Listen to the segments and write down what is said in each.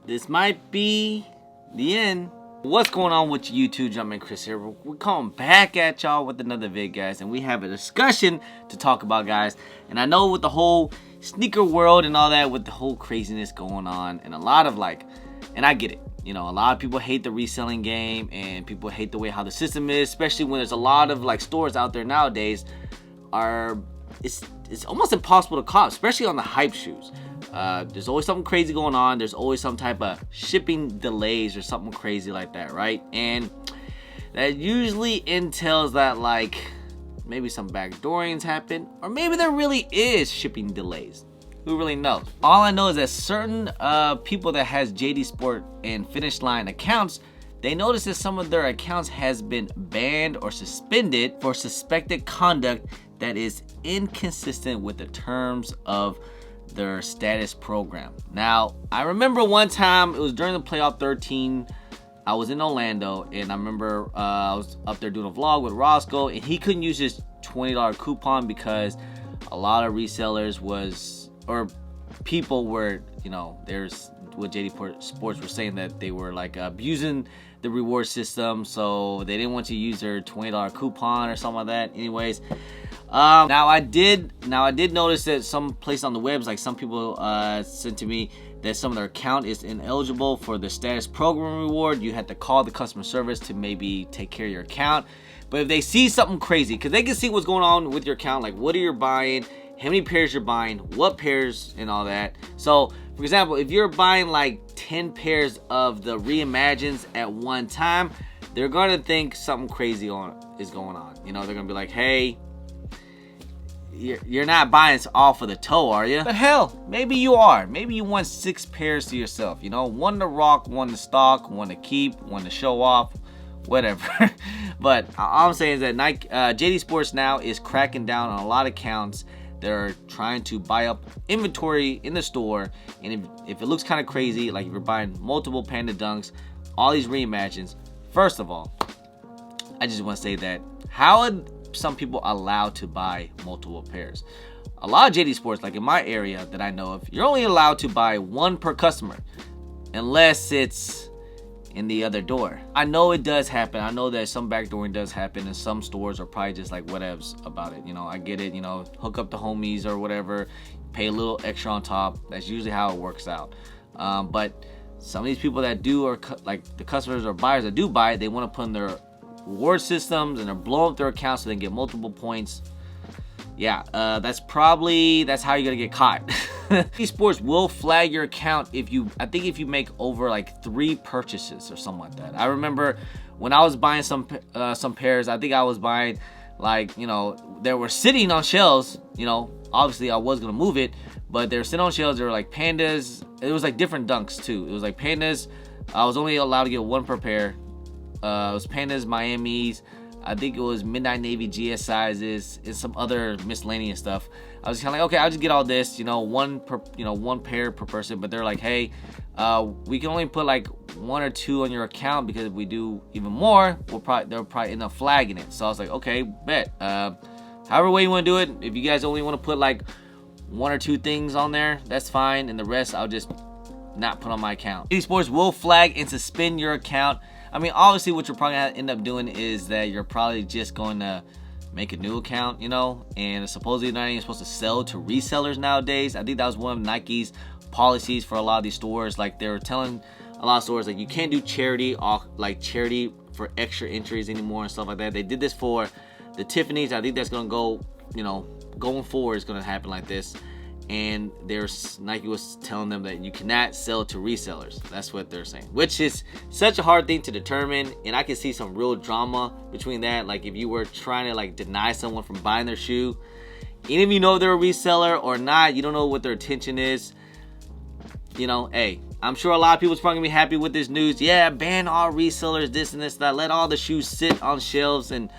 this might be the end. What's going on with YouTube? Jumpman Chris here. We're coming back at y'all with another vid, guys, and we have a discussion to talk about, guys. And I know with the whole sneaker world and all that, with the whole craziness going on, and a lot of and I get it. You know, a lot of people hate the reselling game, and people hate the way how the system is, especially when there's a lot of stores out there nowadays. It's almost impossible to cop, especially on the hype shoes. There's always something crazy going on. There's always some type of shipping delays or something crazy like that, right? And that usually entails that maybe some backdoorings happen, or maybe there really is shipping delays. Who really knows? All I know is that certain people that has JD Sport and Finish Line accounts, they notice that some of their accounts has been banned or suspended for suspected conduct that is inconsistent with the terms of their status program. Now, I remember one time, it was during the playoff 13, I was in Orlando, and I remember I was up there doing a vlog with Roscoe, and he couldn't use his $20 coupon because a lot of resellers people were, there's what JD Sports were saying, that they were abusing the reward system, so they didn't want to use their $20 coupon or something like that. Anyways, now I did notice that some place on the webs, some people sent to me that some of their account is ineligible for the status program reward. You have to call the customer service to maybe take care of your account. But if they see something crazy, because they can see what's going on with your account, what are you buying, how many pairs you're buying, what pairs, and all that. So, for example, if you're buying 10 pairs of the Reimagines at one time, they're going to think something crazy is going on. They're going to be like, hey, you're not buying this all for the toe, are you? But hell, maybe you are. Maybe you want 6 pairs to yourself. One to rock, one to stock, one to keep, one to show off, whatever. But all I'm saying is that JD Sports now is cracking down on a lot of accounts. They're trying to buy up inventory in the store, and if it looks kind of crazy, if you're buying multiple Panda Dunks, all these Reimagines, first of all, I just want to say that how are some people allowed to buy multiple pairs? A lot of JD Sports, in my area that I know of, you're only allowed to buy one per customer, unless it's in the other door. I know it does happen. I know that some backdooring does happen, and some stores are probably just whatevs about it. I get it. Hook up the homies or whatever, pay a little extra on top. That's usually how it works out. But some of these people that do, or the customers or buyers that do buy it, they want to put in their reward systems, and they're blowing up their accounts so they can get multiple points. Yeah, that's how you're gonna get caught. Esports will flag your account if you make over 3 purchases or something like that. I remember when I was buying some pairs, I think I was buying they were sitting on shelves. Obviously I was gonna move it, but they were sitting on shelves. They were Pandas. It was different Dunks too. It was Pandas. I was only allowed to get 1 per pair. It was Pandas, Miamis. I think it was Midnight Navy GS sizes and some other miscellaneous stuff. I was kind of okay, I'll just get all this, one pair per person. But they're hey, we can only put 1 or 2 on your account, because if we do even more, they'll probably end up flagging it. So I was okay, bet. However way you want to do it. If you guys only want to put 1 or 2 things on there, that's fine, and the rest I'll just not put on my account. Esports will flag and suspend your account. I mean, obviously, what you're probably gonna end up doing is that you're probably just going to make a new account, and supposedly you're not even supposed to sell to resellers nowadays. I think that was one of Nike's policies for a lot of these stores. They were telling a lot of stores you can't do charity for extra entries anymore and stuff like that. They did this for the Tiffany's. I think that's gonna go, going forward is gonna happen like this. And Nike was telling them that you cannot sell to resellers. That's what they're saying, which is such a hard thing to determine. And I can see some real drama between that. If you were trying to deny someone from buying their shoe, even if you know they're a reseller or not, you don't know what their intention is. Hey, I'm sure a lot of people's probably gonna be happy with this news. Yeah, ban all resellers, this and this, that. Let all the shoes sit on shelves and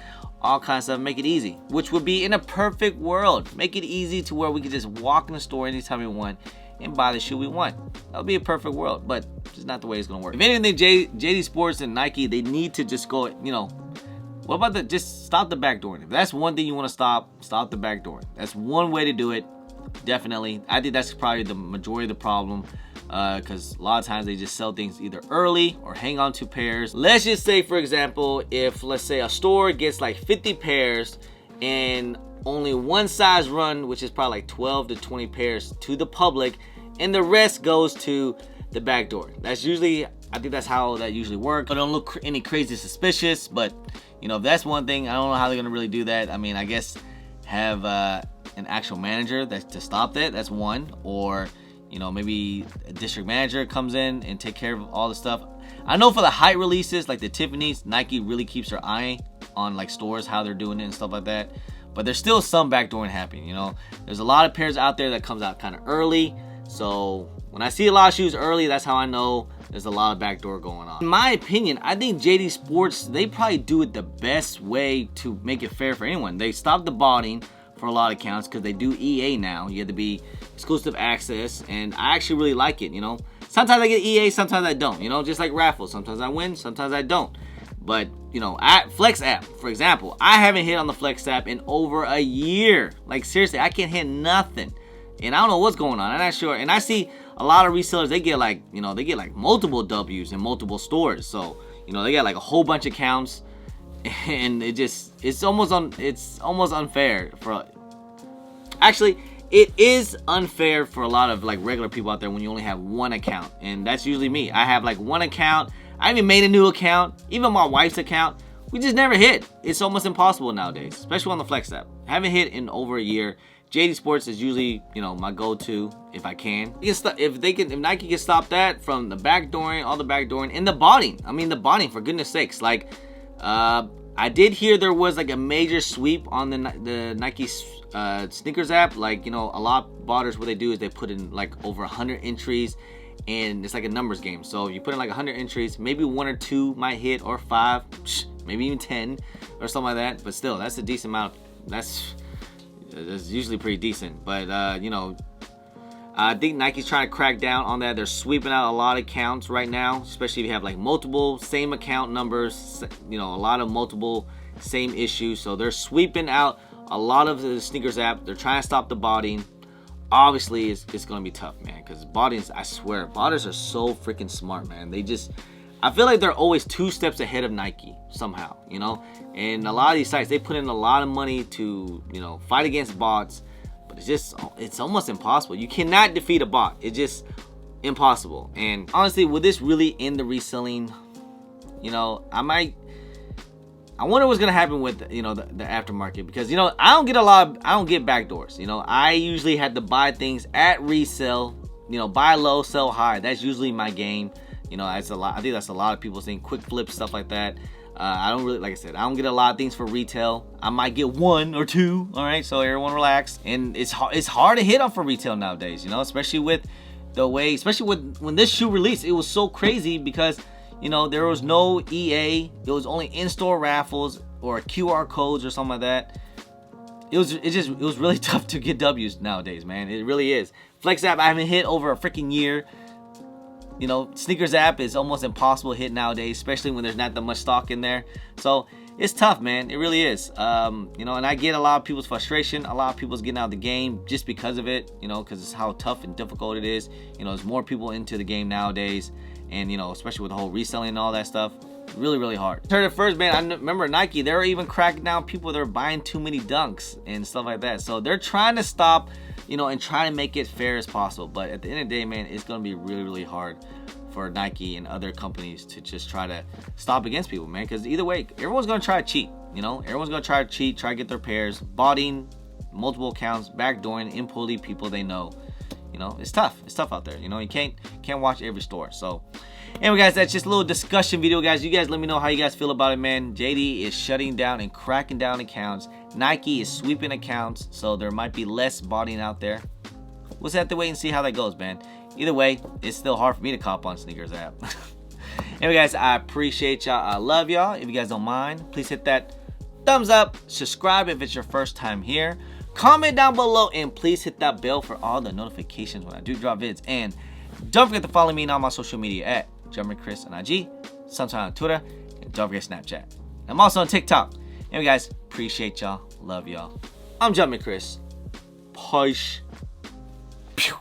all kinds of stuff. Make it easy, which would be in a perfect world. Make it easy to where we can just walk in the store anytime we want and buy the shoe we want. That would be a perfect world, but it's not the way it's gonna work. If anything, JD Sports and Nike, they need to just go, what about just stop the backdooring? If that's one thing you want to stop the backdooring. That's one way to do it. definitely. I think that's probably the majority of the problem, because a lot of times they just sell things either early or hang on to pairs. Let's just say, for example, if let's say a store gets like 50 pairs and only one size run, which is probably like 12 to 20 pairs to the public, and the rest goes to the back door. That's usually, I think that's how that usually works. I don't look any crazy suspicious, but you know, if that's one thing, I don't know how they're gonna really do that. I mean, I guess have an actual manager to stop that. That's one. Or you know, maybe a district manager comes in and take care of all the stuff. I know for the height releases, like the Tiffany's, Nike really keeps their eye on like stores, how they're doing it and stuff like that. But there's still some backdooring happening, you know. There's a lot of pairs out there that comes out kind of early. So when I see a lot of shoes early, that's how I know there's a lot of backdoor going on. In my opinion, I think JD Sports, they probably do it the best way to make it fair for anyone. They stop the botting for a lot of accounts because they do EA now. You have to be exclusive access, and I actually really like it, you know. Sometimes I get EA, sometimes I don't, you know, just like raffles. Sometimes I win, sometimes I don't. But, you know, at Flex app, for example, I haven't hit on the Flex app in over a year. Like, seriously, I can't hit nothing. And I don't know what's going on. I'm not sure. And I see a lot of resellers, they get like, you know, they get like multiple W's in multiple stores. So, you know, they got like a whole bunch of accounts, and it's almost unfair for, actually, it is unfair for a lot of like regular people out there when you only have one account. And that's usually me. I have like one account. I even made a new account. Even my wife's account. We just never hit. It's almost impossible nowadays, especially on the Flex app. I haven't hit in over a year. JD Sports is usually, you know, my go-to if I can. If Nike can stop that from the backdooring, all the backdooring, and the botting. I mean, the botting, for goodness sakes. Like, I did hear there was like a major sweep on the Nike sneakers app. Like, you know, a lot of botters, what they do is they put in like over 100 entries, and it's like a numbers game. So if you put in like 100 entries, maybe 1 or 2 might hit, or 5, maybe even 10 or something like that. But still, that's a decent amount. That's usually pretty decent. But you know, I think Nike's trying to crack down on that. They're sweeping out a lot of accounts right now, especially if you have like multiple same account numbers, you know, a lot of multiple same issues. So they're sweeping out a lot of the sneakers app. They're trying to stop the botting. Obviously, it's going to be tough, man, because bottings, I swear, botters are so freaking smart, man. They just, I feel like they're always 2 steps ahead of Nike somehow, you know. And a lot of these sites, they put in a lot of money to, you know, fight against bots. But it's almost impossible. You cannot defeat a bot. It's just impossible. And honestly, will this really end the reselling? You know, I wonder what's gonna happen with, you know, the aftermarket, because, you know, I don't get backdoors. You know, I usually have to buy things at resale. You know, buy low, sell high. That's usually my game. You know, that's a lot. I think that's a lot of people saying quick flips, stuff like that. I don't really, like I said, I don't get a lot of things for retail. I might get 1 or 2, all right? So everyone relax. And it's hard to hit on for retail nowadays, you know, especially with the way, when this shoe released, it was so crazy because, you know, there was no EA. It was only in-store raffles or QR codes or something like that. It was really tough to get W's nowadays, man. It really is. Flex app, I haven't hit over a freaking year. You know, sneakers app is almost impossible to hit nowadays, especially when there's not that much stock in there. So it's tough, man. It really is. You know, and I get a lot of people's frustration. A lot of people's getting out of the game just because of it, you know, because it's how tough and difficult it is. You know, there's more people into the game nowadays. And, you know, especially with the whole reselling and all that stuff, really, really hard. I heard it first, man. I remember Nike, they were even cracking down people that are buying too many dunks and stuff like that. So they're trying to stop, you know, and try to make it fair as possible. But at the end of the day, man, it's going to be really, really hard for Nike and other companies to just try to stop against people, man. Because either way, everyone's going to try to cheat, you know. Everyone's going to try to cheat, try to get their pairs, botting, multiple accounts, backdooring, impulling people they know. You know, it's tough. It's tough out there. You know, you can't watch every store. So anyway, guys, that's just a little discussion video, guys. You guys let me know how you guys feel about it, man. JD is shutting down and cracking down accounts. Nike is sweeping accounts, so there might be less botting out there. We'll just have to wait and see how that goes, man. Either way, it's still hard for me to cop on sneakers app. Anyway, guys, I appreciate y'all. I love y'all. If you guys don't mind, please hit that thumbs up. Subscribe if it's your first time here. Comment down below, and please hit that bell for all the notifications when I do drop vids. And don't forget to follow me on all my social media at JumpinChris on IG, sometime on Twitter, and don't forget Snapchat. I'm also on TikTok. Anyway, guys, appreciate y'all. Love y'all. I'm JumpinChris. Peace. Pew.